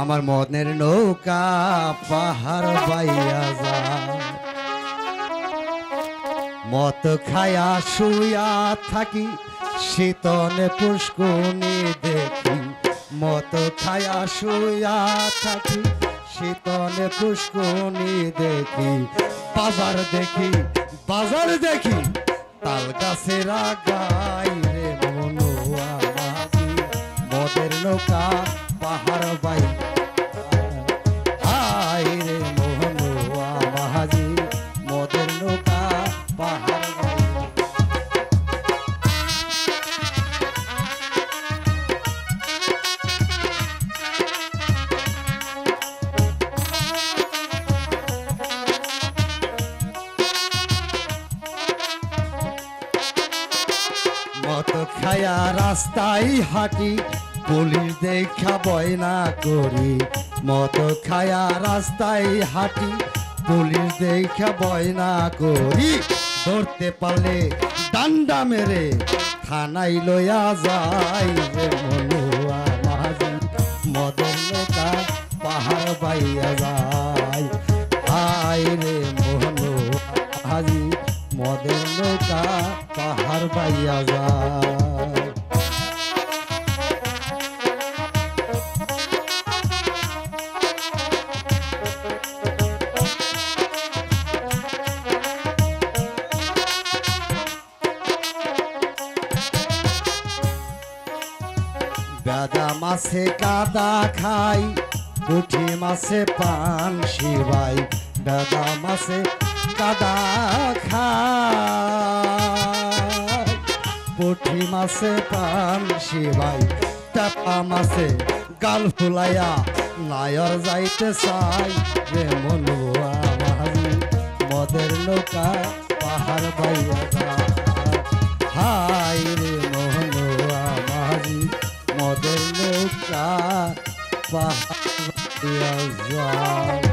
আমার মনের নৌকা পাহাড় বাইয়া যায়, মত খায়া শুয়া থাকি শীতনে পুষ্কুনি দেখি, মত খায়া শুয়া থাকি শীতনে পুষ্কুনি দেখি, বাজার দেখি বাজার দেখি তাল গাছের আগায় রে মনুয়া মাঝি, মদের নৌকা পাহাড় বাই হায় রে মনুয়া মাঝি, মদের নৌকা পাহাড় বাই। মত খায়া রাস্তায় হাঁটি পুলিশ দেখা বয়না করি, মত খায়া রাস্তায় হাঁটি পুলিশ দেখা বয়না করি, ধরতে পারলে ডান্ডা মেরে থানায় লইয়া যায় রে মনুয়া মাঝি, মদের নৌকা পাহাড় বাইয়া যায় হায় রে মনুয়া মাঝি, মদের নৌকা পাহাড় বাইয়া যায়। বেদা মাছে কাদা খাই পুঁটি মাছে পান শিবাই, বেদা মাছে কাদা খাই পুঁটি মাছে পান শিবাই, টেপা মাছে গাল ফুলাইয়া নায়র যাইতে চাই রে মনুয়া মাঝি, মদের নৌকা পাহাড় বাইয়া যায় হায় রে মনুয়া মাঝি, মদের নৌকা পাহাড় বাইয়া যায়।